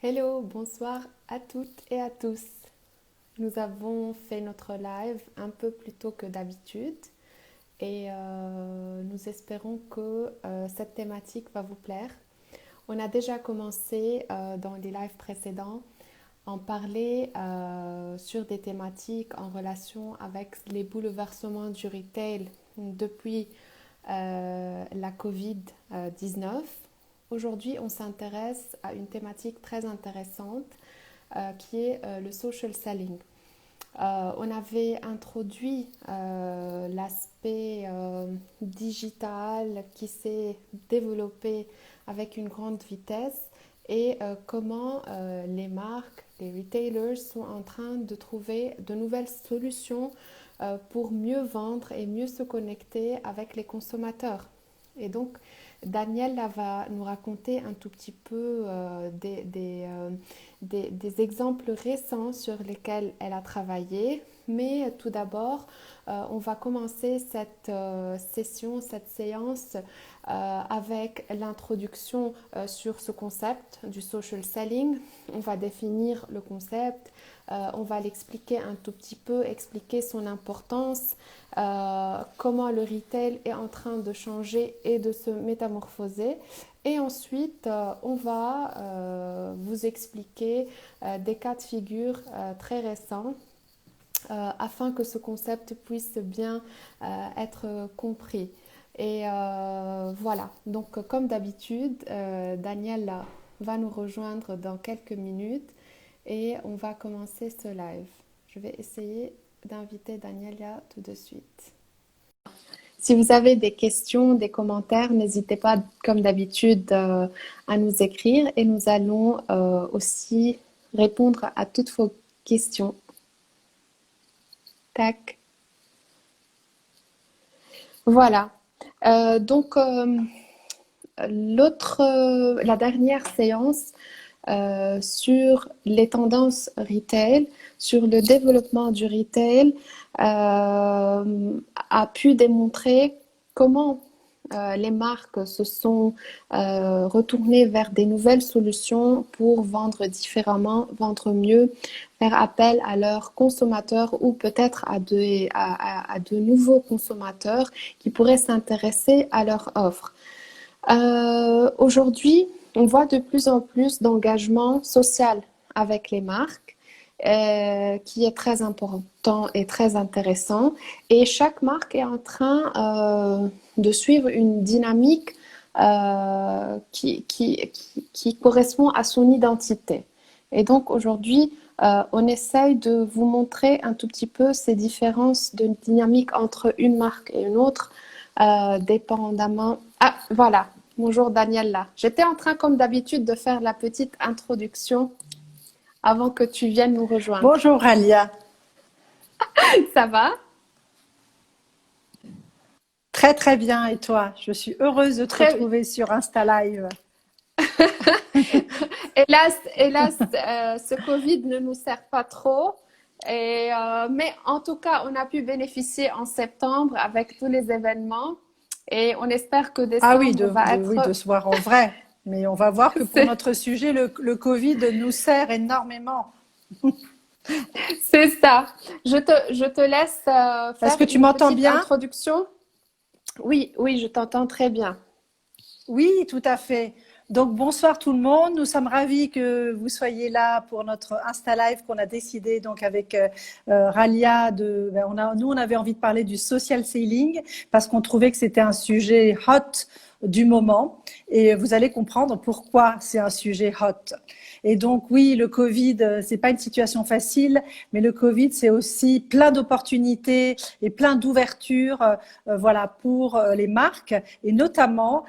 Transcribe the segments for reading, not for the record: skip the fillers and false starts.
Hello, bonsoir à toutes et à tous. Nous avons fait notre live un peu plus tôt que d'habitude et nous espérons que cette thématique va vous plaire. On a déjà commencé dans les lives précédents à en parler sur des thématiques en relation avec les bouleversements du retail depuis la Covid-19. Aujourd'hui, on s'intéresse à une thématique très intéressante qui est le social selling. On avait introduit l'aspect digital qui s'est développé avec une grande vitesse et comment les marques, les retailers sont en train de trouver de nouvelles solutions pour mieux vendre et mieux se connecter avec les consommateurs. Et donc, Danielle va nous raconter un tout petit peu des exemples récents sur lesquels elle a travaillé. Mais tout d'abord, on va commencer cette session, cette séance avec l'introduction sur ce concept du social selling. On va définir le concept, on va l'expliquer un tout petit peu, expliquer son importance, comment le retail est en train de changer et de se métamorphoser. Et ensuite, on va vous expliquer des cas de figure très récents afin que ce concept puisse bien être compris. Et voilà, donc comme d'habitude, Daniel va nous rejoindre dans quelques minutes et on va commencer ce live. Je vais essayer d'inviter Danielia tout de suite. Si vous avez des questions, des commentaires, n'hésitez pas, comme d'habitude, à nous écrire et nous allons aussi répondre à toutes vos questions. Tac. Voilà. Donc, la dernière séance sur les tendances retail, sur le développement du retail, a pu démontrer comment les marques se sont retournées vers des nouvelles solutions pour vendre différemment, vendre mieux, faire appel à leurs consommateurs ou peut-être à de nouveaux consommateurs qui pourraient s'intéresser à leur offre. Aujourd'hui, on voit de plus en plus d'engagement social avec les marques, qui est très important et très intéressant. Et chaque marque est en train de suivre une dynamique qui correspond à son identité. Et donc aujourd'hui, on essaye de vous montrer un tout petit peu ces différences de dynamique entre une marque et une autre, dépendamment. Ah, voilà. Bonjour Daniela. J'étais en train, comme d'habitude, de faire la petite introduction avant que tu viennes nous rejoindre. Bonjour Alia. Ça va? Très très bien et toi? Je suis heureuse de te Très. retrouver sur Insta Live. Hélas, ce Covid ne nous sert pas trop. Mais en tout cas, on a pu bénéficier en septembre avec tous les événements. Et on espère que Ah oui, décembre va oui, de être. se voir en vrai. Mais on va voir que pour C'est notre sujet, le Covid nous sert énormément. c'est ça. Je te laisse Est-ce faire que tu une m'entends petite bien? introduction. Oui, oui, je t'entends très bien. Oui, tout à fait. Donc bonsoir tout le monde. Nous sommes ravis que vous soyez là pour notre Insta Live qu'on a décidé donc avec Ralia nous on avait envie de parler du social selling parce qu'on trouvait que c'était un sujet hot du moment et vous allez comprendre pourquoi c'est un sujet hot. Et donc oui, le Covid, c'est pas une situation facile, mais le Covid c'est aussi plein d'opportunités et plein d'ouvertures voilà pour les marques et notamment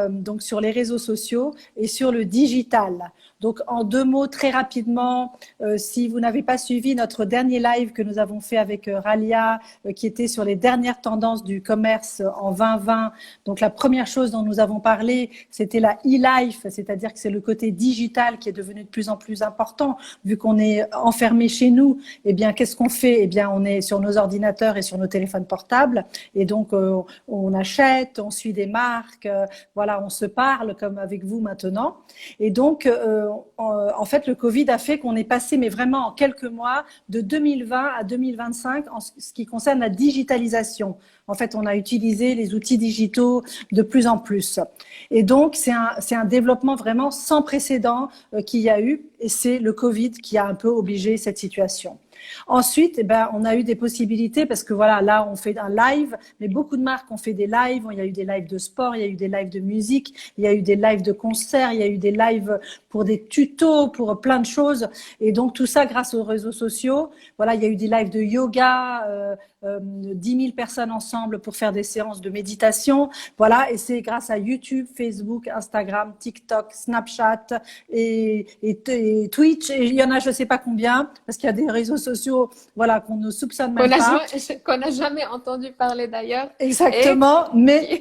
donc sur les réseaux sociaux et sur le digital. Donc en deux mots très rapidement, si vous n'avez pas suivi notre dernier live que nous avons fait avec Ralia qui était sur les dernières tendances du commerce en 2020, donc la première première chose dont nous avons parlé, c'était la e-life, c'est-à-dire que c'est le côté digital qui est devenu de plus en plus important. Vu qu'on est enfermé chez nous, eh bien, qu'est-ce qu'on fait? Eh bien, on est sur nos ordinateurs et sur nos téléphones portables. Et donc, on achète, on suit des marques, voilà, on se parle comme avec vous maintenant. Et donc, en fait, le Covid a fait qu'on est passé, mais vraiment en quelques mois, de 2020 à 2025 en ce qui concerne la digitalisation. En fait, on a utilisé les outils digitaux de plus en plus. Et donc, c'est un développement vraiment sans précédent qu'il y a eu. Et c'est le Covid qui a un peu obligé cette situation. Ensuite, eh ben, on a eu des possibilités parce que voilà, là, on fait un live, mais beaucoup de marques ont fait des lives. Il y a eu des lives de sport, il y a eu des lives de musique, il y a eu des lives de concerts, il y a eu des lives pour des tutos, pour plein de choses. Et donc, tout ça grâce aux réseaux sociaux. Voilà, il y a eu des lives de yoga, 10 000 personnes ensemble pour faire des séances de méditation. Voilà, et c'est grâce à YouTube, Facebook, Instagram, TikTok, Snapchat et Twitch. Et il y en a, je ne sais pas combien, parce qu'il y a des réseaux sociaux, voilà, qu'on ne soupçonne même pas. Qu'on n'a jamais entendu parler d'ailleurs. Exactement, mais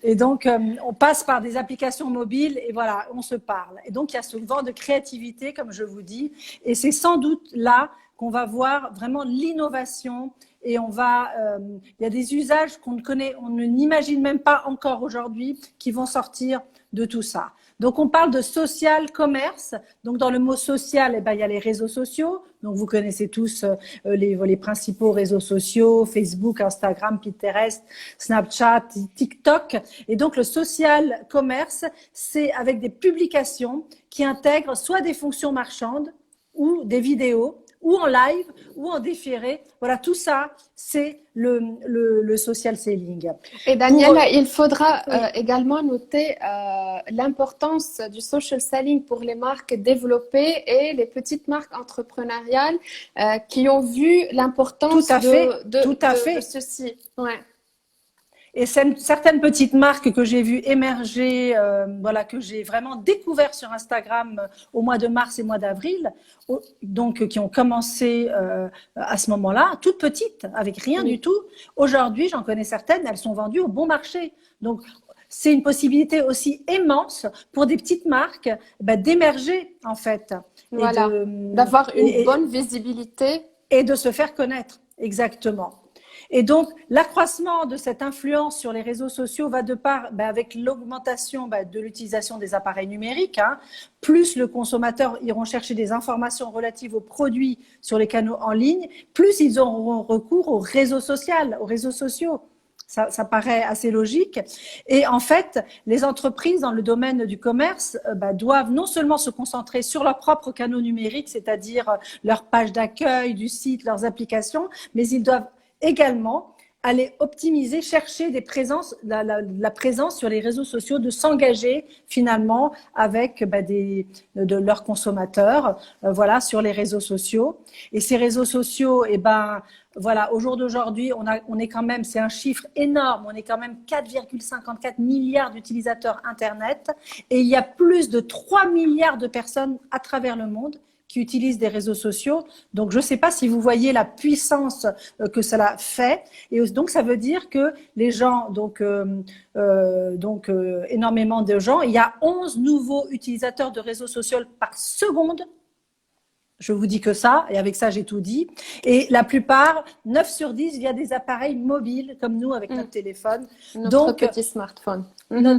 et donc on passe par des applications mobiles et voilà, on se parle. Et donc il y a ce vent de créativité, comme je vous dis, et c'est sans doute là qu'on va voir vraiment l'innovation et il y a des usages qu'on ne connaît, on ne n'imagine même pas encore aujourd'hui qui vont sortir de tout ça. Donc, on parle de social commerce. Donc, dans le mot social, eh ben, il y a les réseaux sociaux. Donc, vous connaissez tous les principaux réseaux sociaux, Facebook, Instagram, Pinterest, Snapchat, TikTok. Et donc, le social commerce, c'est avec des publications qui intègrent soit des fonctions marchandes ou des vidéos, ou en live, ou en différé. Voilà, tout ça, c'est le social selling. Et Daniela, il faudra également noter l'importance du social selling pour les marques développées et les petites marques entrepreneuriales qui ont vu l'importance de ceci. Ouais. Et certaines petites marques que j'ai vues émerger, voilà, que j'ai vraiment découvert sur Instagram au mois de mars et mois d'avril, donc qui ont commencé à ce moment-là, toutes petites, avec rien du tout. Aujourd'hui, j'en connais certaines, elles sont vendues au bon marché. Donc, c'est une possibilité aussi immense pour des petites marques d'émerger, en fait. Voilà, d'avoir une bonne visibilité. Et de se faire connaître, exactement. Et donc, l'accroissement de cette influence sur les réseaux sociaux va de part avec l'augmentation de l'utilisation des appareils numériques. Plus le consommateur iront chercher des informations relatives aux produits sur les canaux en ligne, plus ils auront recours aux réseaux sociaux. Ça paraît assez logique. Et en fait, les entreprises dans le domaine du commerce doivent non seulement se concentrer sur leurs propres canaux numériques, c'est-à-dire leur page d'accueil du site, leurs applications, mais ils doivent également aller optimiser, chercher des présences, la présence sur les réseaux sociaux, de s'engager finalement avec de leurs consommateurs, voilà, sur les réseaux sociaux. Et ces réseaux sociaux, voilà, au jour d'aujourd'hui, on est quand même, c'est un chiffre énorme, on est quand même 4,54 milliards d'utilisateurs Internet et il y a plus de 3 milliards de personnes à travers le monde qui utilisent des réseaux sociaux. Donc, je ne sais pas si vous voyez la puissance que cela fait. Et donc, ça veut dire que les gens, énormément de gens, il y a 11 nouveaux utilisateurs de réseaux sociaux par seconde. Je vous dis que ça, et avec ça, j'ai tout dit. Et la plupart, 9 sur 10, via des appareils mobiles, comme nous, avec notre téléphone. Notre petit smartphone.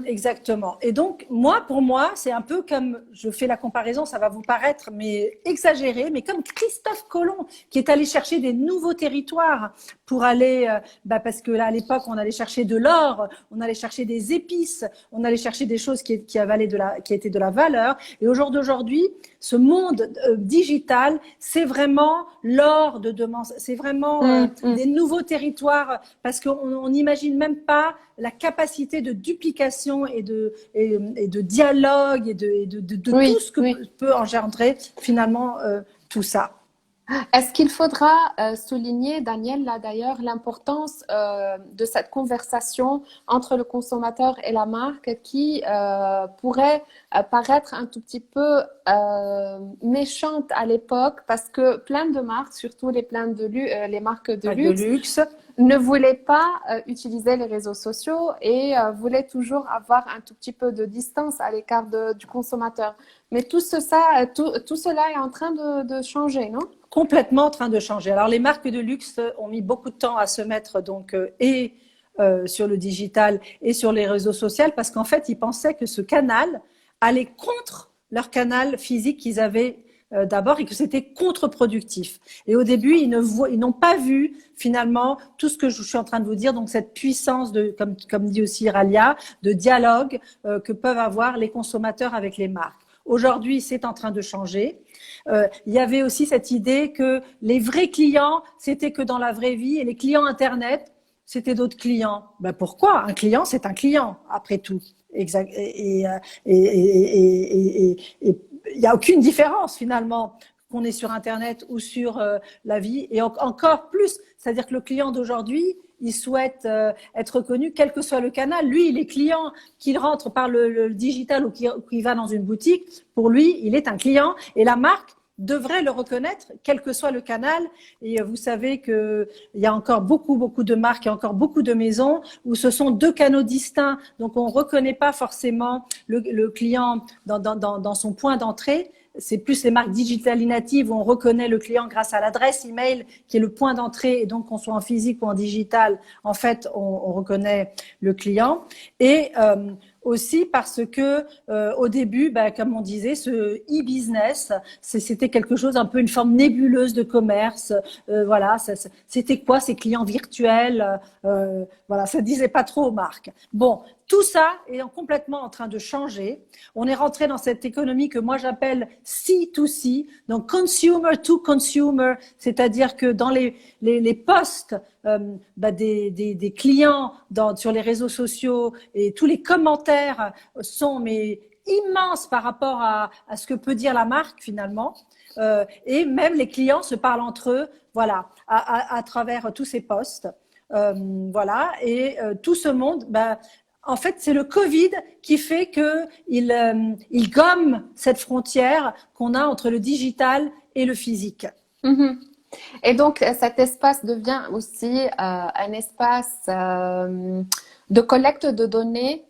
Exactement. Et donc, pour moi, c'est un peu comme, je fais la comparaison, ça va vous paraître mais exagéré, mais comme Christophe Colomb, qui est allé chercher des nouveaux territoires pour aller, parce que là, à l'époque, on allait chercher de l'or, on allait chercher des épices, on allait chercher des choses qui étaient de la valeur. Et au jour d'aujourd'hui, ce monde digital, c'est vraiment l'or de demain. C'est vraiment des nouveaux territoires, parce qu'on n'imagine même pas la capacité de duplication et de dialogue et de tout ce que peut engendrer finalement tout ça. Est-ce qu'il faudra souligner, Daniel, là d'ailleurs, l'importance de cette conversation entre le consommateur et la marque qui pourrait paraître un tout petit peu méchante à l'époque parce que plein de marques, surtout les marques de Marque de luxe, luxe. ne voulaient pas utiliser les réseaux sociaux et voulaient toujours avoir un tout petit peu de distance à l'écart du consommateur. Mais tout cela est en train de changer, non? Complètement en train de changer. Alors, les marques de luxe ont mis beaucoup de temps à se mettre donc sur le digital et sur les réseaux sociaux parce qu'en fait, ils pensaient que ce canal allait contre leur canal physique qu'ils avaient d'abord et que c'était contre-productif. Et au début, ils n'ont pas vu finalement tout ce que je suis en train de vous dire, donc cette puissance de, comme dit aussi Ralia, de dialogue que peuvent avoir les consommateurs avec les marques. Aujourd'hui, c'est en train de changer. Il y avait aussi cette idée que les vrais clients, c'était que dans la vraie vie, et les clients Internet, c'était d'autres clients. Ben pourquoi? Un client, c'est un client, après tout. Exact. Et il n'y a aucune différence finalement qu'on est sur Internet ou sur la vie. Et encore plus, c'est-à-dire que le client d'aujourd'hui, il souhaite être reconnu quel que soit le canal. Lui, il est client, qu'il rentre par le digital ou qu'il va dans une boutique. Pour lui, il est un client. Et la marque devrait le reconnaître, quel que soit le canal. Et vous savez qu'il y a encore beaucoup de marques, il y a encore beaucoup de maisons où ce sont deux canaux distincts. Donc, on ne reconnaît pas forcément le client dans son point d'entrée. C'est plus les marques digitales natives où on reconnaît le client grâce à l'adresse email qui est le point d'entrée et donc qu'on soit en physique ou en digital, en fait, on reconnaît le client. Et aussi parce que au début, comme on disait, ce e-business, c'était quelque chose un peu une forme nébuleuse de commerce. Voilà, c'était quoi ces clients virtuels? Voilà, ça disait pas trop aux marques. Bon, tout ça est complètement en train de changer. On est rentré dans cette économie que moi j'appelle C2C, donc consumer to consumer, c'est-à-dire que dans les posts des clients sur les réseaux sociaux et tous les commentaires sont immenses par rapport à ce que peut dire la marque finalement. Et même les clients se parlent entre eux, voilà, à travers tous ces posts. Voilà, et tout ce monde, en fait, c'est le Covid qui fait qu'il gomme cette frontière qu'on a entre le digital et le physique. Mm-hmm. Et donc, cet espace devient aussi un espace de collecte de données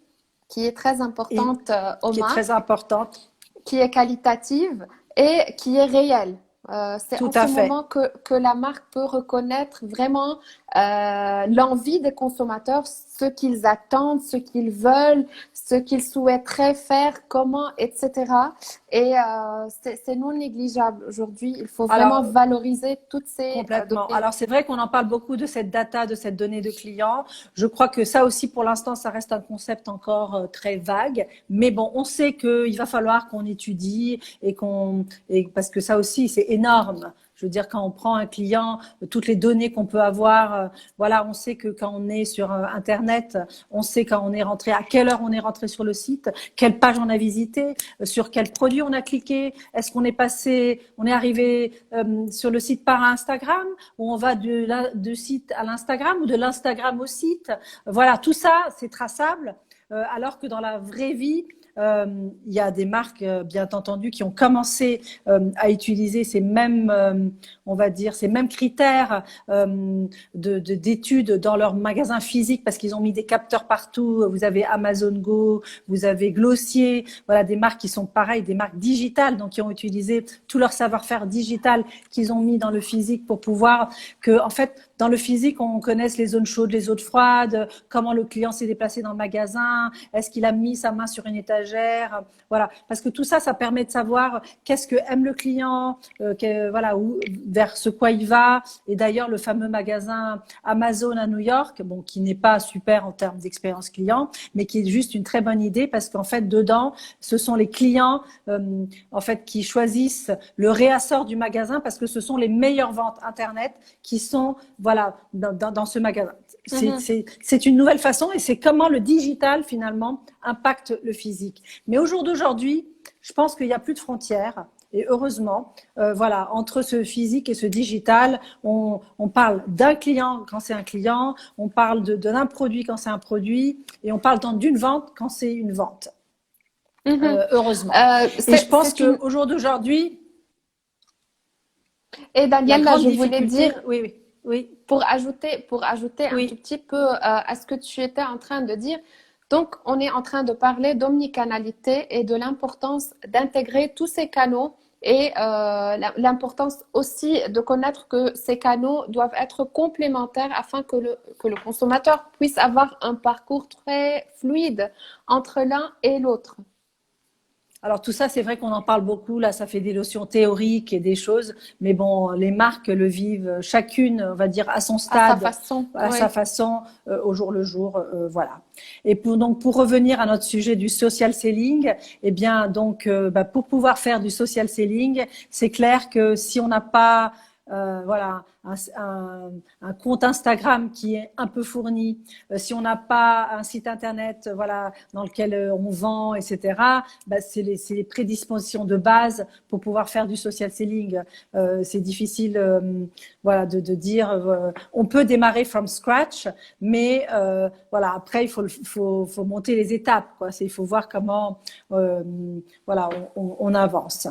qui est très importante aux qui est marques, très importante. qui est qualitative et qui est réelle. C'est Tout en à ce fait. moment que la marque peut reconnaître vraiment l'envie des consommateurs, ce qu'ils attendent, ce qu'ils veulent, ce qu'ils souhaiteraient faire, comment, etc. Et c'est non négligeable aujourd'hui. Il faut vraiment valoriser toutes ces complètement. données. Alors, c'est vrai qu'on en parle beaucoup de cette data, de cette donnée de clients. Je crois que ça aussi, pour l'instant, ça reste un concept encore très vague. Mais bon, on sait qu'il va falloir qu'on étudie parce que ça aussi, c'est énorme. Je veux dire, quand on prend un client, toutes les données qu'on peut avoir, voilà, on sait que quand on est sur Internet, on sait quand on est rentré, à quelle heure on est rentré sur le site, quelle page on a visité, sur quel produit on a cliqué, est-ce qu'on on est arrivé sur le site par Instagram, ou on va du site à l'Instagram ou de l'Instagram au site. Voilà, tout ça, c'est traçable, alors que dans la vraie vie, il y a des marques, bien entendu, qui ont commencé à utiliser ces mêmes, on va dire, ces mêmes critères d'études dans leurs magasins physiques parce qu'ils ont mis des capteurs partout. Vous avez Amazon Go, vous avez Glossier, voilà, des marques qui sont pareilles, des marques digitales, donc qui ont utilisé tout leur savoir-faire digital qu'ils ont mis dans le physique pour pouvoir que, en fait, dans le physique, on connaisse les zones chaudes, les zones froides, comment le client s'est déplacé dans le magasin, est-ce qu'il a mis sa main sur une étagère, voilà. Parce que tout ça, ça permet de savoir qu'est-ce que aime le client, voilà, vers ce quoi il va. Et d'ailleurs, le fameux magasin Amazon à New York, bon, qui n'est pas super en termes d'expérience client, mais qui est juste une très bonne idée parce qu'en fait, dedans, ce sont les clients, en fait, qui choisissent le réassort du magasin parce que ce sont les meilleures ventes Internet qui sont, voilà, dans ce magasin. C'est une nouvelle façon et c'est comment le digital finalement impacte le physique. Mais au jour d'aujourd'hui, je pense qu'il n'y a plus de frontières. Et heureusement, voilà, entre ce physique et ce digital, on parle d'un client quand c'est un client, on parle d'un produit quand c'est un produit, et on parle d'une vente quand c'est une vente. Mhm. Heureusement. Et je pense qu'au jour d'aujourd'hui, Et la Daniel, là, grande je voulais difficulté, dire, oui, oui, pour ajouter un tout oui. petit peu à ce que tu étais en train de dire, donc on est en train de parler d'omnicanalité et de l'importance d'intégrer tous ces canaux et l'importance aussi de connaître que ces canaux doivent être complémentaires afin que le consommateur puisse avoir un parcours très fluide entre l'un et l'autre. Alors tout ça, c'est vrai qu'on en parle beaucoup. Là, ça fait des notions théoriques et des choses, mais bon, les marques le vivent chacune, on va dire, à son À sa stade, façon, à sa oui. façon, au jour le jour, voilà. Et pour revenir à notre sujet du social selling, eh bien donc pour pouvoir faire du social selling, c'est clair que si on n'a pas voilà, un compte Instagram qui est un peu fourni, si on n'a pas un site internet, voilà, dans lequel on vend, etc. C'est les prédispositions de base pour pouvoir faire du social selling. C'est difficile, voilà, de dire. On peut démarrer from scratch, mais voilà, après il faut monter les étapes, quoi. Il faut voir comment, voilà, on avance.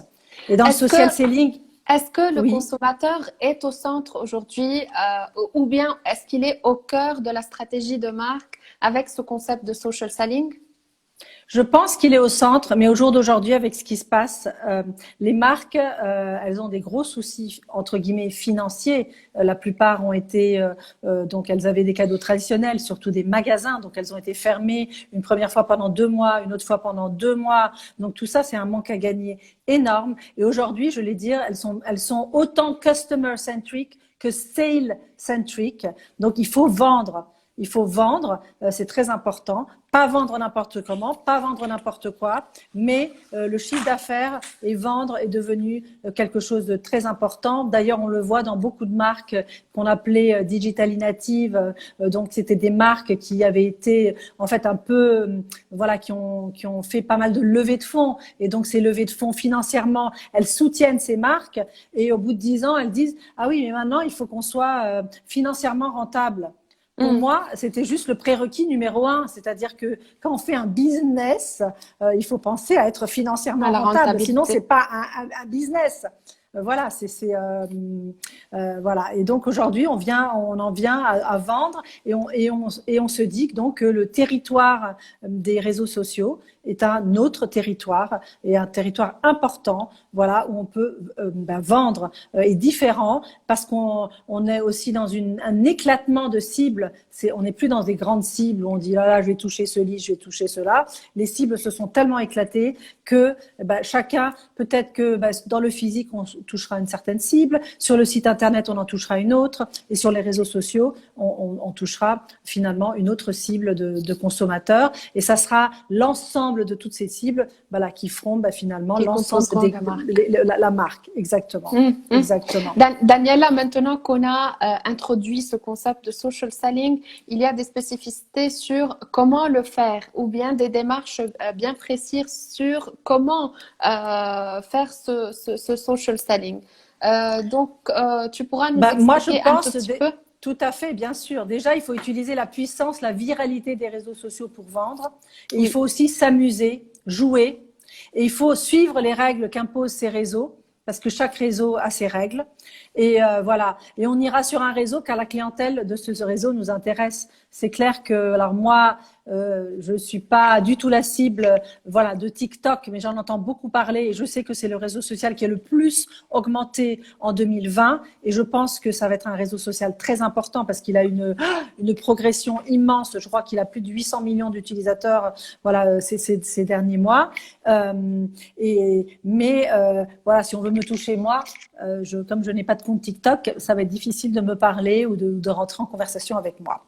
Et dans le Est-ce social que selling, Est-ce que le oui. consommateur est au centre aujourd'hui ou bien est-ce qu'il est au cœur de la stratégie de marque avec ce concept de social selling? Je pense qu'il est au centre, mais au jour d'aujourd'hui, avec ce qui se passe, les marques, elles ont des gros soucis entre guillemets financiers. La plupart ont été, donc elles avaient des cadeaux traditionnels, surtout des magasins, donc elles ont été fermées une première fois pendant 2 mois, une autre fois pendant 2 mois. Donc tout ça, c'est un manque à gagner énorme. Et aujourd'hui, je vais dire, elles sont autant customer centric que sale centric. Donc il faut vendre. Il faut vendre, c'est très important. Pas vendre n'importe comment, pas vendre n'importe quoi, mais le chiffre d'affaires et vendre est devenu quelque chose de très important. D'ailleurs, on le voit dans beaucoup de marques qu'on appelait digitally native. Donc, c'était des marques qui avaient été en fait un peu, voilà, qui ont fait pas mal de levées de fonds. Et donc, ces levées de fonds financièrement, elles soutiennent ces marques. Et au bout de 10 ans, elles disent ah oui, mais maintenant il faut qu'on soit financièrement rentable. Pour Hmm. moi, c'était juste le prérequis numéro un. C'est-à-dire que quand on fait un business, il faut penser à être À financièrement la rentable. Sinon, c'est rentabilité. pas un business. Voilà, voilà. Et donc aujourd'hui, on en vient à vendre et on se dit donc que le territoire des réseaux sociaux est un autre territoire et un territoire important. Voilà, où on peut vendre et différent parce qu'on est aussi dans un éclatement de cibles. On n'est plus dans des grandes cibles où on dit là, je vais toucher ce lit, je vais toucher cela. Les cibles se sont tellement éclatées que chacun, peut-être que dans le physique, on touchera une certaine cible, sur le site internet, on en touchera une autre, et sur les réseaux sociaux, on touchera finalement une autre cible de consommateurs. Et ça sera l'ensemble de toutes ces cibles qui feront finalement Qui l'ensemble composeront la marque. la marque. Exactement. Mm, mm. Exactement. Daniela, maintenant qu'on a introduit ce concept de social selling, il y a des spécificités sur comment le faire ou bien des démarches bien précises sur comment faire ce social selling. Tu pourras nous Moi, je expliquer un tout pense petit peu? tout à fait, bien sûr. Déjà, il faut utiliser la puissance, la viralité des réseaux sociaux pour vendre. Et il Oui. faut aussi s'amuser, jouer. Et il faut suivre les règles qu'imposent ces réseaux, parce que chaque réseau a ses règles. Et voilà. Et on ira sur un réseau car la clientèle de ce réseau nous intéresse. C'est clair que, alors moi, je suis pas du tout la cible, voilà, de TikTok, mais j'en entends beaucoup parler et je sais que c'est le réseau social qui est le plus augmenté en 2020 et je pense que ça va être un réseau social très important parce qu'il a une progression immense. Je crois qu'il a plus de 800 millions d'utilisateurs, voilà, ces derniers mois. Mais voilà, si on veut me toucher moi, comme je n'ai pas de compte TikTok, ça va être difficile de me parler ou de rentrer en conversation avec moi.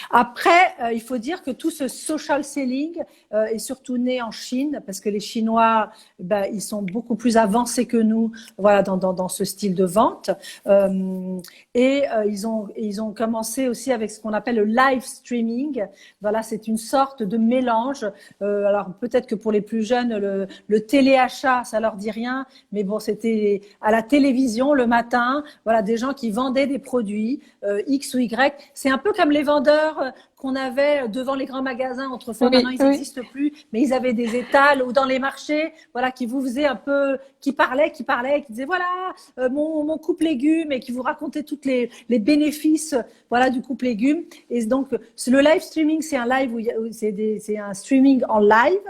Après, il faut dire que tout ce social selling est surtout né en Chine, parce que les Chinois, ben, ils sont beaucoup plus avancés que nous, voilà, dans ce style de vente. Ils ont commencé aussi avec ce qu'on appelle le live streaming. Voilà, c'est une sorte de mélange. Alors peut-être que pour les plus jeunes, le téléachat, ça leur dit rien, mais bon, c'était à la télévision le matin. Voilà, des gens qui vendaient des produits X ou Y. C'est un peu comme les vendeurs qu'on avait devant les grands magasins autrefois. Oui, Maintenant, ils oui. n'existent plus, mais ils avaient des étals ou dans les marchés, voilà, qui vous faisaient un peu, qui parlaient, qui disaient voilà mon coupe légumes et qui vous racontaient toutes les bénéfices, voilà, du coupe légumes. Et donc le live streaming, c'est un live c'est un streaming en live.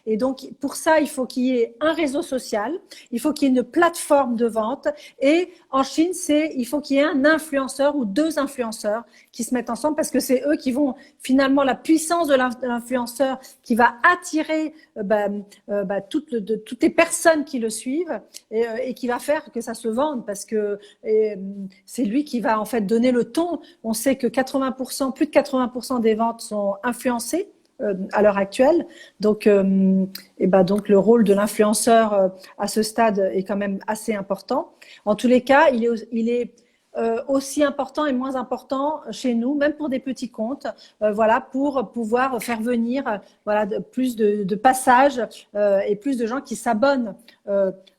Et donc, pour ça, il faut qu'il y ait un réseau social, il faut qu'il y ait une plateforme de vente. Et en Chine, il faut qu'il y ait un influenceur ou deux influenceurs qui se mettent ensemble parce que c'est eux qui vont, finalement, la puissance de l'influenceur qui va attirer toutes les personnes qui le suivent et qui va faire que ça se vende parce que c'est lui qui va en fait donner le ton. On sait que 80%, plus de 80% des ventes sont influencées à l'heure actuelle. Donc, donc le rôle de l'influenceur à ce stade est quand même assez important. En tous les cas, il est aussi important et moins important chez nous, même pour des petits comptes, voilà, pour pouvoir faire venir voilà plus de passages et plus de gens qui s'abonnent,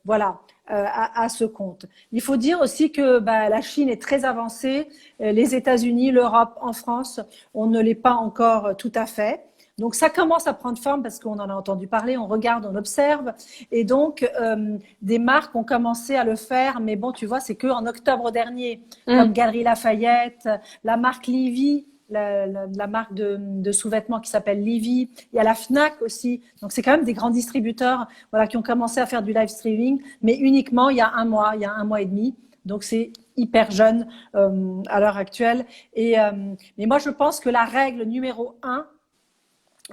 voilà. À ce compte. Il faut dire aussi que la Chine est très avancée, les États-Unis, l'Europe, en France, on ne l'est pas encore tout à fait. Donc ça commence à prendre forme parce qu'on en a entendu parler, on regarde, on observe, et donc des marques ont commencé à le faire, mais bon, tu vois, c'est que en octobre dernier, comme Galeries Lafayette, la marque Livy, la marque de sous-vêtements qui s'appelle Livy. Il y a la Fnac aussi. Donc, c'est quand même des grands distributeurs, voilà, qui ont commencé à faire du live streaming, mais uniquement il y a un mois et demi. Donc, c'est hyper jeune à l'heure actuelle. Mais moi, je pense que la règle numéro 1,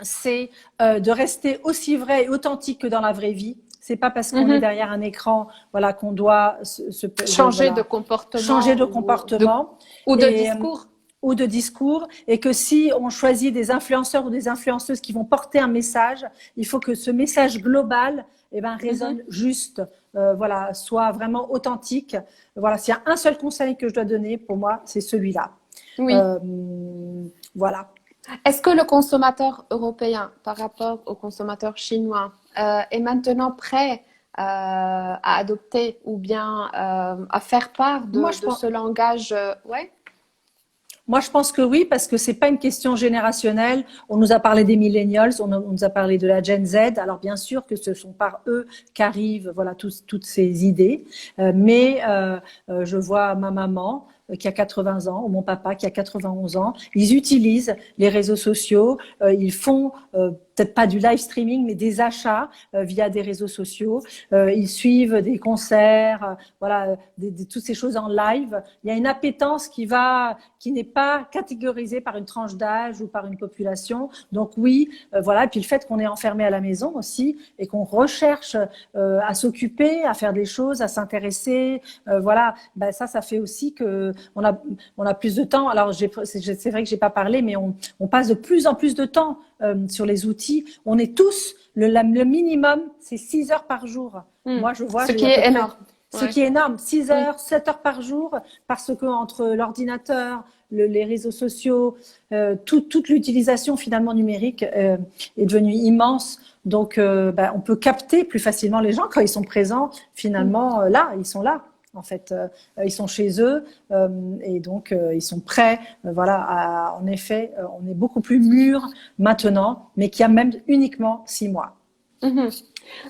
c'est de rester aussi vrai et authentique que dans la vraie vie. C'est pas parce qu'on est derrière un écran, voilà, qu'on doit changer de comportement. Changer de comportement. Ou de discours. Ou de discours, et que si on choisit des influenceurs ou des influenceuses qui vont porter un message, il faut que ce message global résonne juste, voilà, soit vraiment authentique. Voilà, s'il y a un seul conseil que je dois donner, pour moi, c'est celui-là. Oui. Voilà. Est-ce que le consommateur européen, par rapport au consommateur chinois, est maintenant prêt à adopter ou bien à faire part de ce langage ouais? Moi, je pense que oui, parce que c'est pas une question générationnelle. On nous a parlé des millennials, on nous a parlé de la Gen Z. Alors, bien sûr que ce sont par eux qu'arrivent, voilà, toutes ces idées. Mais je vois ma maman qui a 80 ans, ou mon papa qui a 91 ans. Ils utilisent les réseaux sociaux. Ils font peut-être pas du live streaming, mais des achats via des réseaux sociaux. Ils suivent des concerts, voilà, toutes ces choses en live. Il y a une appétence qui n'est pas catégorisée par une tranche d'âge ou par une population. Donc oui, voilà. Et puis le fait qu'on est enfermé à la maison aussi et qu'on recherche à s'occuper, à faire des choses, à s'intéresser, voilà. Ça fait aussi que on a plus de temps. Alors c'est vrai que j'ai pas parlé, mais on passe de plus en plus de temps sur les outils. On est tous, le minimum, c'est 6 heures par jour. Moi, je vois. Ce qui est énorme. Ce qui est énorme. 6 heures, 7 heures par jour, parce que entre l'ordinateur, les réseaux sociaux, toute l'utilisation finalement numérique est devenue immense. Donc, on peut capter plus facilement les gens quand ils sont présents. Finalement, là, ils sont là. En fait, ils sont chez eux et donc ils sont prêts. Voilà, en effet, on est beaucoup plus mûrs maintenant, mais qui a même uniquement 6 mois.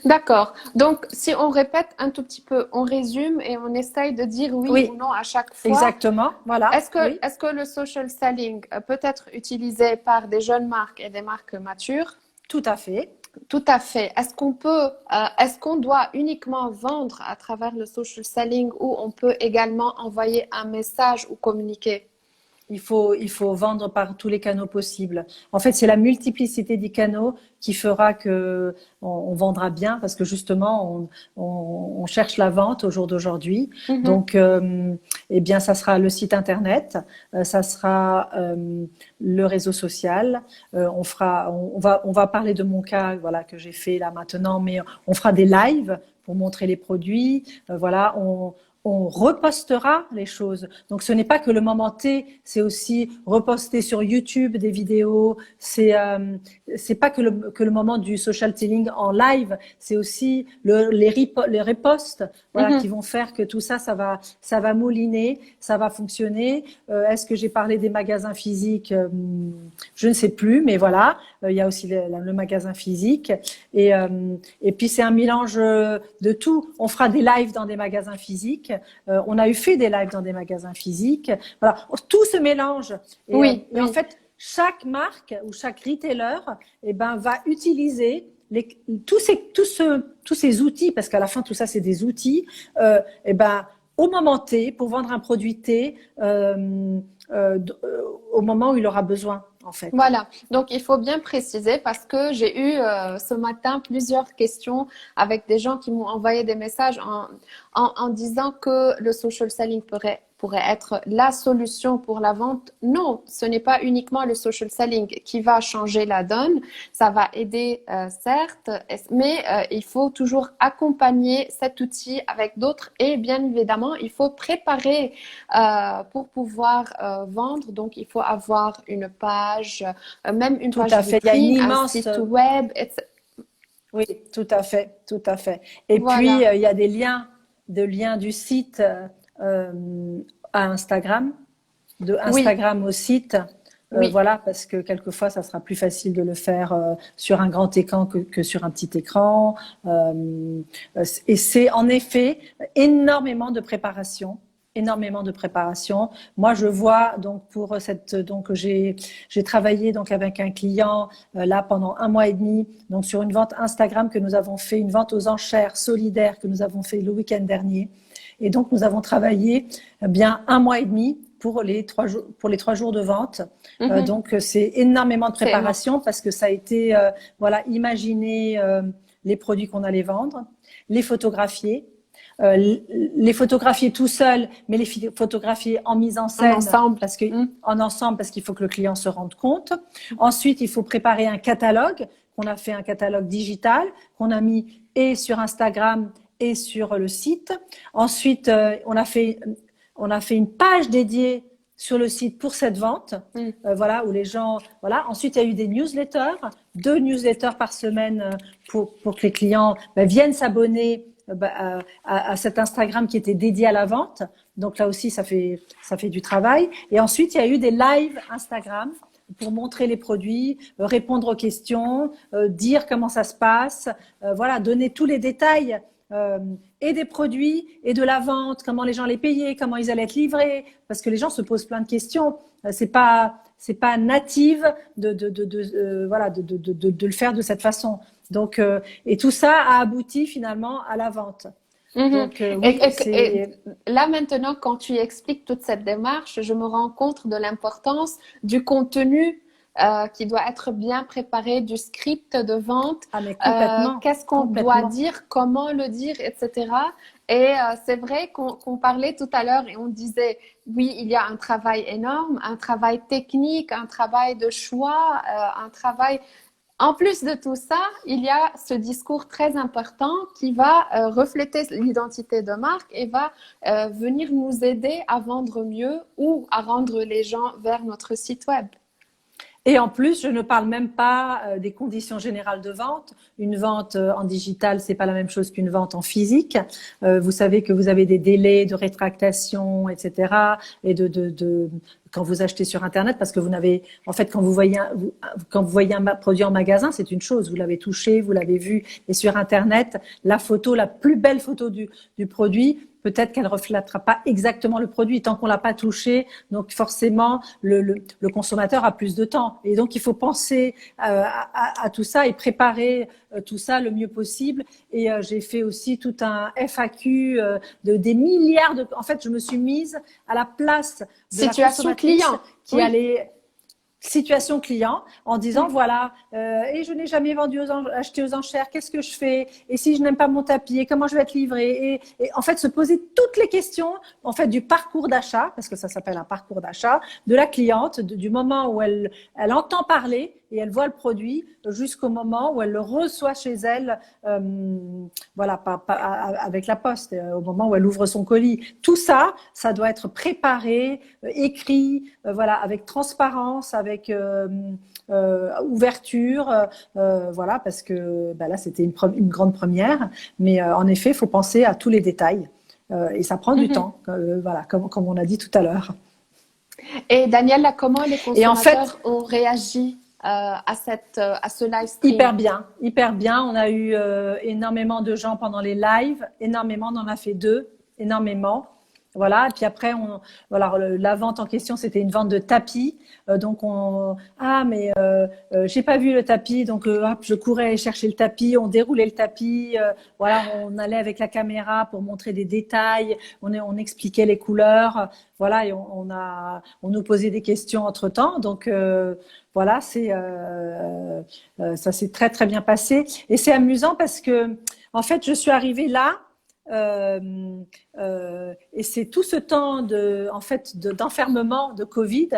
D'accord. Donc, si on répète un tout petit peu, on résume et on essaye de dire oui ou non à chaque fois. Exactement. Voilà. Est-ce que le social selling peut être utilisé par des jeunes marques et des marques matures? Tout à fait. Tout à fait. Est-ce qu'on doit uniquement vendre à travers le social selling ou on peut également envoyer un message ou communiquer? il faut vendre par tous les canaux possibles. En fait, c'est la multiplicité des canaux qui fera que on vendra bien parce que justement, on cherche la vente au jour d'aujourd'hui. Mhm. Donc, eh bien, ça sera le site internet, ça sera le réseau social. On va parler de mon cas, voilà, que j'ai fait là maintenant, mais on fera des lives pour montrer les produits. Voilà, on repostera les choses. Donc, ce n'est pas que le moment T, c'est aussi reposter sur YouTube des vidéos. C'est pas que le moment du social selling en live, c'est aussi les reposts, voilà, qui Mhm. vont faire que tout ça, ça va mouliner, ça va fonctionner. Est-ce que j'ai parlé des magasins physiques? Je ne sais plus, mais voilà, il y a aussi le magasin physique. Et puis, c'est un mélange de tout. On fera des lives dans des magasins physiques. On a eu fait des lives dans des magasins physiques. Voilà, tout se mélange. Oui, Et en oui. fait, chaque marque ou chaque retailer, eh ben, va utiliser tous ces outils, parce qu'à la fin, tout ça, c'est des outils, eh ben, au moment T, pour vendre un produit T, au moment où il aura besoin, en fait. Voilà, donc il faut bien préciser parce que j'ai eu ce matin plusieurs questions avec des gens qui m'ont envoyé des messages en disant que le social selling pourrait être la solution pour la vente. Non, ce n'est pas uniquement le social selling qui va changer la donne. Ça va aider, certes, mais il faut toujours accompagner cet outil avec d'autres et bien évidemment, il faut préparer pour pouvoir vendre. Donc, il faut avoir une page, même une Tout page à fait. Il y a une vitrine, un immense. site web, etc. Oui, tout à fait, tout à fait. Et puis, Voilà. il y a des liens du site à Instagram, de Oui, Instagram au site. oui. Voilà, parce que quelquefois, ça sera plus facile de le faire sur un grand écran que sur un petit écran. Et c'est en effet énormément de préparation. Énormément de préparation. Moi, je vois donc pour donc j'ai travaillé donc avec un client là pendant 1 mois et demi donc sur une vente Instagram que nous avons fait, une vente aux enchères solidaire que nous avons fait le week-end dernier. Et donc nous avons travaillé bien 1 mois et demi pour les 3 jours de vente. Mhm. Donc c'est énormément de C'est énorme. préparation parce que ça a été voilà, imaginer les produits qu'on allait vendre, les photographier, les photographier tout seul, mais les photographier en mise en En scène ensemble. parce que Mm. en ensemble parce qu'il faut que le client se rende compte. Ensuite, il faut préparer un catalogue. On a fait un catalogue digital qu'on a mis et sur Instagram et sur le site. Ensuite, on a fait une page dédiée sur le site pour cette vente, Mm. voilà, où les gens, voilà. Ensuite, il y a eu des newsletters, 2 newsletters par semaine pour que les clients viennent s'abonner à cet Instagram qui était dédié à la vente. Donc là aussi, ça fait du travail. Et ensuite, il y a eu des lives Instagram pour montrer les produits, répondre aux questions, dire comment ça se passe, voilà, donner tous les détails et des produits et de la vente, comment les gens les payaient, comment ils allaient être livrés, parce que les gens se posent plein de questions. C'est pas native voilà de le faire de cette façon. Donc et tout ça a abouti finalement à la vente. Mhm. Donc oui, Et c'est là maintenant, quand tu expliques toute cette démarche, je me rends compte de l'importance du contenu qui doit être bien préparé, du script de vente, ah mais complètement, qu'est-ce qu'on doit complètement. dire, comment le dire, etc. Et c'est vrai qu'on parlait tout à l'heure et on disait, oui, il y a un travail énorme, un travail technique, un travail de choix, un travail en plus de tout ça, il y a ce discours très important qui va refléter l'identité de marque et va venir nous aider à vendre mieux ou à rendre les gens vers notre site web. Et en plus, je ne parle même pas des conditions générales de vente. Une vente en digital, c'est pas la même chose qu'une vente en physique. Vous savez que vous avez des délais de rétractation, etc. Et quand vous achetez sur Internet, parce que vous n'avez, en fait, quand vous voyez un produit en magasin, c'est une chose. Vous l'avez touché, vous l'avez vu. Et sur Internet, la plus belle photo du produit peut-être qu'elle reflètera pas exactement le produit tant qu'on l'a pas touché. Donc forcément, le consommateur a plus de temps. Et donc il faut penser à tout ça et préparer tout ça le mieux possible. Et j'ai fait aussi tout un FAQ des milliards de. En fait, je me suis mise à la place de la Situation consommatrice client. qui allait situation client en disant voilà et je n'ai jamais acheté aux enchères, qu'est-ce que je fais, et si je n'aime pas mon tapis, et comment je vais être livré, et en fait se poser toutes les questions en fait du parcours d'achat, parce que ça s'appelle un parcours d'achat de la cliente, du moment où elle entend parler et elle voit le produit jusqu'au moment où elle le reçoit chez elle, voilà, avec la poste, au moment où elle ouvre son colis. Tout ça, ça doit être préparé, écrit, voilà, avec transparence, avec ouverture, voilà, parce que là, c'était une grande première. Mais en effet, il faut penser à tous les détails. Et ça prend du temps, voilà, comme on a dit tout à l'heure. Et Daniela, comment les consommateurs en fait, ont réagi à ce live stream? Hyper bien. On a eu énormément de gens pendant les lives, énormément. On en a fait 2, énormément. Voilà. Et puis après, la vente en question, c'était une vente de tapis. Donc j'ai pas vu le tapis, donc hop, je courais chercher le tapis. On déroulait le tapis. Voilà, on allait avec la caméra pour montrer des détails. On expliquait les couleurs. Voilà, et on nous posait des questions entre temps. Donc voilà, ça s'est très très bien passé. Et c'est amusant parce que en fait, je suis arrivée là. Et c'est tout ce temps d'enfermement de Covid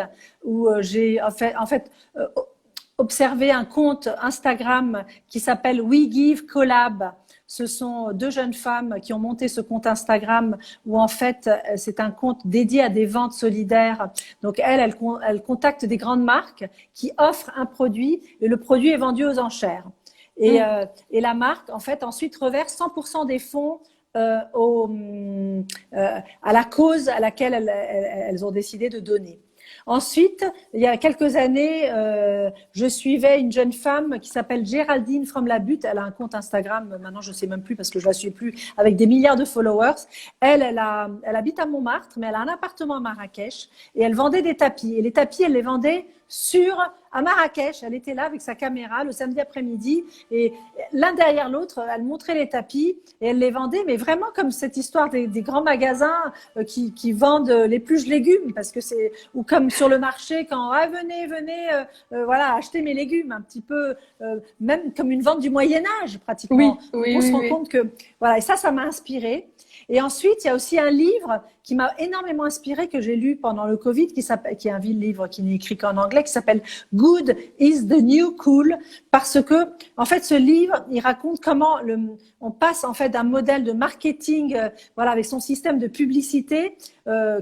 où j'ai en fait observé un compte Instagram qui s'appelle We Give Collab. Ce sont 2 jeunes femmes qui ont monté ce compte Instagram où en fait c'est un compte dédié à des ventes solidaires. Donc elles contactent des grandes marques qui offrent un produit et le produit est vendu aux enchères. Et la marque en fait ensuite reverse 100% des fonds à la cause à laquelle elles ont décidé de donner. Ensuite, il y a quelques années, je suivais une jeune femme qui s'appelle Géraldine From La Butte. Elle a un compte Instagram, maintenant je ne sais même plus parce que je la suis plus, avec des milliards de followers. Elle habite à Montmartre, mais elle a un appartement à Marrakech et elle vendait des tapis. Et les tapis, elle les vendait à Marrakech. Elle était là avec sa caméra le samedi après-midi et l'un derrière l'autre, elle montrait les tapis et elle les vendait, mais vraiment comme cette histoire des grands magasins qui vendent l'épluche légumes, parce que ou comme sur le marché quand venez voilà, acheter mes légumes, un petit peu même comme une vente du Moyen-Âge pratiquement. On se rend compte que voilà, et ça m'a inspirée. Et ensuite, il y a aussi un livre qui m'a énormément inspiré que j'ai lu pendant le Covid, qui est un livre qui n'est écrit qu'en anglais, qui s'appelle Good is the New Cool, parce que en fait, ce livre, il raconte comment on passe en fait d'un modèle de marketing, voilà, avec son système de publicité,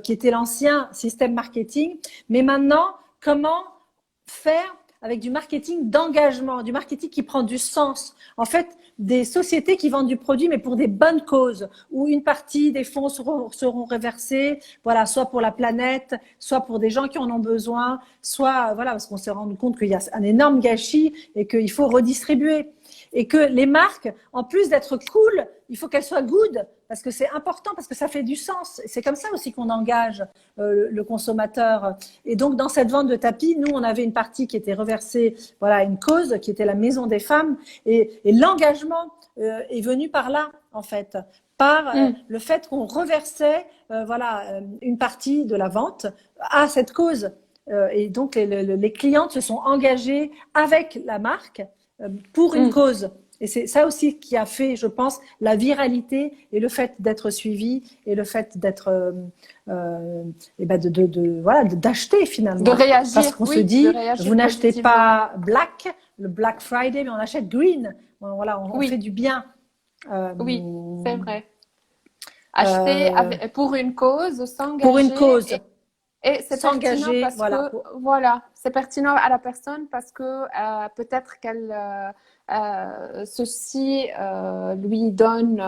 qui était l'ancien système marketing, mais maintenant, comment faire avec du marketing d'engagement, du marketing qui prend du sens. En fait, des sociétés qui vendent du produit, mais pour des bonnes causes, où une partie des fonds seront reversés, voilà, soit pour la planète, soit pour des gens qui en ont besoin, soit, voilà, parce qu'on s'est rendu compte qu'il y a un énorme gâchis et qu'il faut redistribuer. Et que les marques, en plus d'être cool, il faut qu'elles soient good, parce que c'est important, parce que ça fait du sens. Et c'est comme ça aussi qu'on engage le consommateur. Et donc, dans cette vente de tapis, nous, on avait une partie qui était reversée, voilà, à une cause, qui était la Maison des Femmes. Et l'engagement est venu par là, en fait, par le fait qu'on reversait, voilà, une partie de la vente à cette cause. Et donc, les clientes se sont engagées avec la marque pour une cause. Et c'est ça aussi qui a fait, je pense, la viralité et le fait d'être suivi et le fait d'être, voilà, d'acheter finalement. De réagir. Parce qu'on se dit, vous n'achetez pas le Black Friday, mais on achète green. Voilà, on fait du bien. Oui, c'est vrai. Acheter pour une cause, s'engager. Pour une cause. Et c'est pertinent parce que, voilà, c'est pertinent à la personne parce que peut-être qu'elle ceci lui donne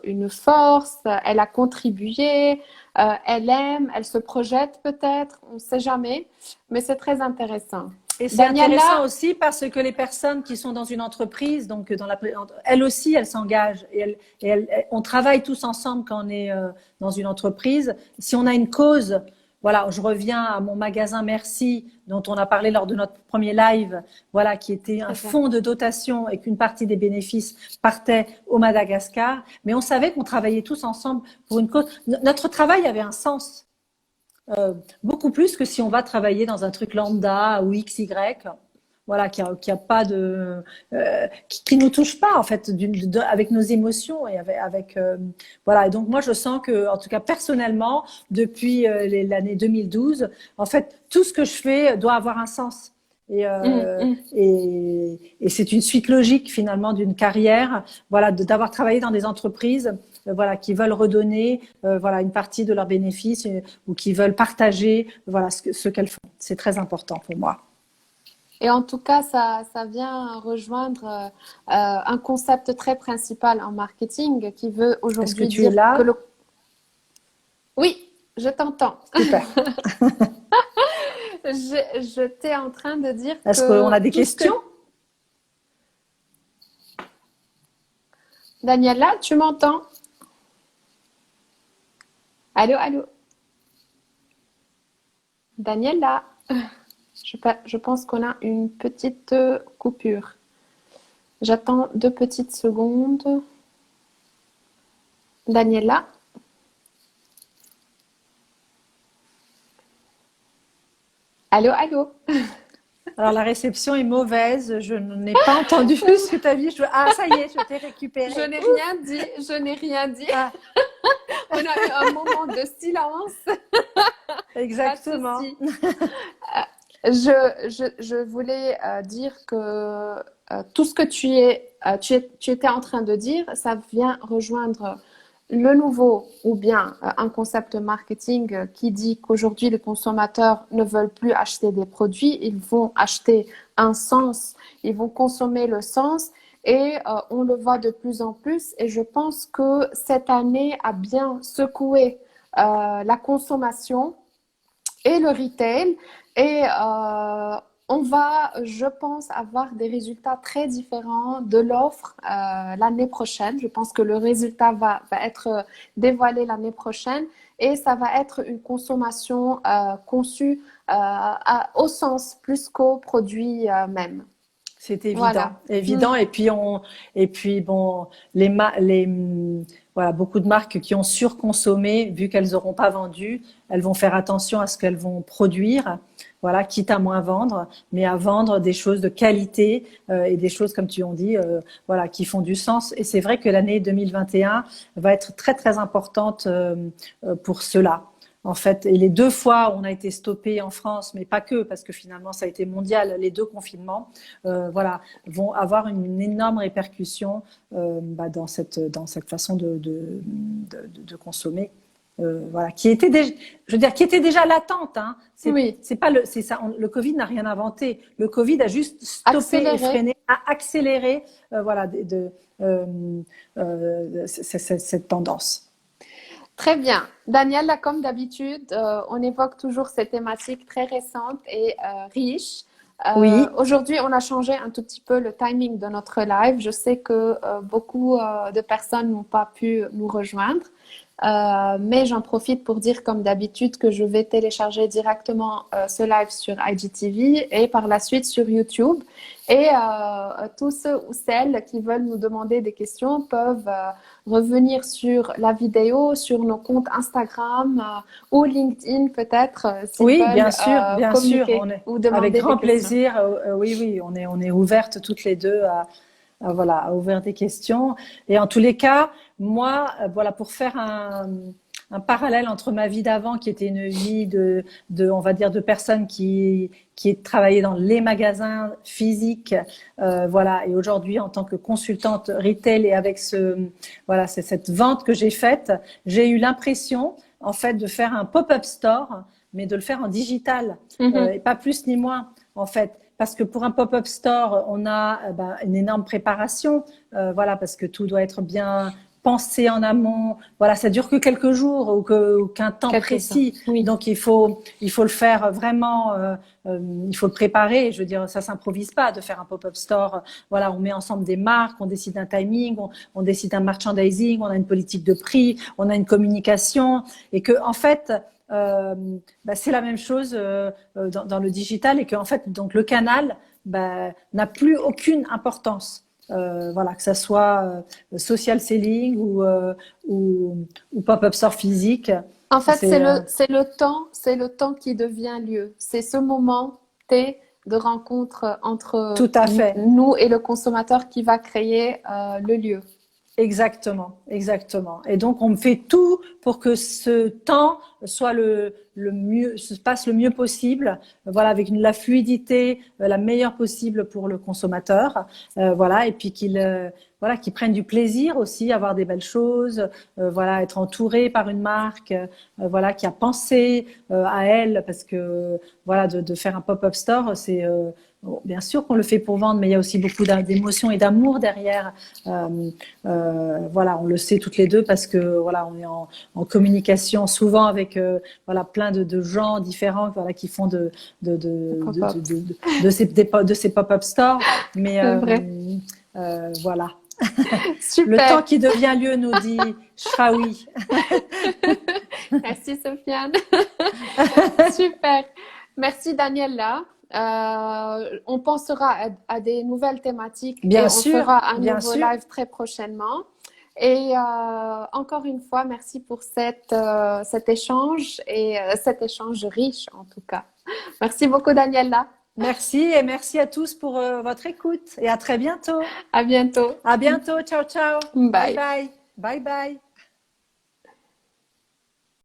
une force, elle a contribué, elle aime, elle se projette peut-être, on ne sait jamais, mais c'est très intéressant. Et c'est intéressant Daniela, aussi parce que les personnes qui sont dans une entreprise, donc elles aussi, elles s'engagent on travaille tous ensemble quand on est dans une entreprise. Si on a une cause, voilà, je reviens à mon magasin Merci dont on a parlé lors de notre premier live, voilà, qui était un très bien. fonds de dotation et qu'une partie des bénéfices partait au Madagascar. Mais on savait qu'on travaillait tous ensemble pour une cause. Notre travail avait un sens. Beaucoup plus que si on va travailler dans un truc lambda ou XY, voilà, qui a pas de, qui nous touche pas en fait, avec nos émotions et voilà. Et donc moi je sens que, en tout cas personnellement, depuis l'année 2012, en fait tout ce que je fais doit avoir un sens. Et, Mm, mm. c'est une suite logique finalement d'une carrière, voilà, d'avoir travaillé dans des entreprises, voilà, qui veulent redonner, voilà, une partie de leurs bénéfices ou qui veulent partager, voilà, ce qu'elles font. C'est très important pour moi. Et en tout cas, ça vient rejoindre un concept très principal en marketing qui veut Est-ce que aujourd'hui tu es dire que là? le... Oui, je t'entends. Super. J'étais en train de dire Est-ce qu'on que a des tout ce que... questions? Daniela, tu m'entends? Allô, allô? Daniela, je pense qu'on a une petite coupure. J'attends 2 petites secondes. Daniela? Allô, allô? Alors la réception est mauvaise. Je n'ai pas entendu ce que tu as dit. Ah, ça y est, je t'ai récupéré. Je n'ai rien dit, je n'ai rien dit. Ah, On a eu un moment de silence. Pas de exactement. souci. Je voulais dire que tout ce que tu étais en train de dire, ça vient rejoindre le nouveau ou bien un concept marketing qui dit qu'aujourd'hui les consommateurs ne veulent plus acheter des produits, ils vont acheter un sens, ils vont consommer le sens et on le voit de plus en plus et je pense que cette année a bien secoué la consommation et le retail. Et on va, je pense, avoir des résultats très différents de l'offre l'année prochaine. Je pense que le résultat va être dévoilé l'année prochaine et ça va être une consommation conçue au sens plus qu'au produit même. C'est évident, Voilà. évident. Et puis bon, voilà, beaucoup de marques qui ont surconsommé, vu qu'elles n'auront pas vendu, elles vont faire attention à ce qu'elles vont produire, voilà, quitte à moins vendre, mais à vendre des choses de qualité et des choses, comme tu as dit, voilà, qui font du sens. Et c'est vrai que l'année 2021 va être très très importante pour cela. En fait, et les 2 fois, on a été stoppé en France, mais pas que, parce que finalement, ça a été mondial. Les 2 confinements, voilà, vont avoir une énorme répercussion dans cette façon de consommer, voilà, qui était déjà, je veux dire, qui était déjà latente. Hein. Oui, C'est pas c'est ça. Le Covid n'a rien inventé. Le Covid a juste stoppé et accélérer. freiné, a accéléré, voilà, cette tendance. Très bien. Daniela, comme d'habitude, on évoque toujours ces thématiques très récentes et riches. Oui. Aujourd'hui, on a changé un tout petit peu le timing de notre live. Je sais que beaucoup de personnes n'ont pas pu nous rejoindre. Mais j'en profite pour dire, comme d'habitude, que je vais télécharger directement ce live sur IGTV et par la suite sur YouTube. Et tous ceux ou celles qui veulent nous demander des questions peuvent revenir sur la vidéo, sur nos comptes Instagram ou LinkedIn peut-être, s'ils Oui, veulent bien sûr, communiquer on est ou avec demander des grand questions. plaisir. Oui, oui, on est ouvertes toutes les deux voilà, à ouvrir des questions. Et en tous les cas, moi, voilà, pour faire un parallèle entre ma vie d'avant, qui était une vie on va dire, de personnes qui travaillaient dans les magasins physiques, voilà, et aujourd'hui en tant que consultante retail et avec voilà, c'est cette vente que j'ai faite, j'ai eu l'impression, en fait, de faire un pop-up store, mais de le faire en digital, et pas plus ni moins, en fait. Parce que pour un pop-up store, on a une énorme préparation, voilà, parce que tout doit être bien penser en amont. Voilà, ça dure que quelques jours ou qu'un temps précis. Oui. Donc il faut le faire vraiment. Il faut le préparer. Je veux dire, ça s'improvise pas de faire un pop-up store. Voilà, on met ensemble des marques, on décide un timing, on décide un merchandising, on a une politique de prix, on a une communication, et que en fait. C'est la même chose dans le digital, et que en fait donc le canal n'a plus aucune importance. Voilà, que ça soit social selling ou pop-up store physique. En fait, c'est le temps qui devient lieu. C'est ce moment T de rencontre entre Tout à fait. nous et le consommateur qui va créer le lieu. Exactement, exactement. Et donc on fait tout pour que ce temps soit le mieux, se passe le mieux possible. Voilà, avec la fluidité la meilleure possible pour le consommateur. Voilà, et puis qu'il prenne du plaisir aussi, avoir des belles choses. Voilà, être entouré par une marque. Voilà, qui a pensé à elle, parce que voilà, de faire un pop-up store, c'est bon, bien sûr qu'on le fait pour vendre, mais il y a aussi beaucoup d'émotions et d'amour derrière. Voilà, on le sait toutes les deux, parce que voilà, on est en communication souvent avec voilà, plein de gens différents, voilà, qui font de ces pop-up stores. Mais voilà. Super. Le temps qui devient lieu nous dit Shraoui. Merci Sofiane. Super. Merci Daniela. On pensera à des nouvelles thématiques, bien et sûr, on fera un bien nouveau sûr. live très prochainement. Et encore une fois, merci pour cet échange, et cet échange riche en tout cas. Merci beaucoup Daniela. Merci, et merci à tous pour votre écoute, et à très bientôt. À bientôt. À bientôt. Ciao, ciao. Bye. Bye bye. Bye bye.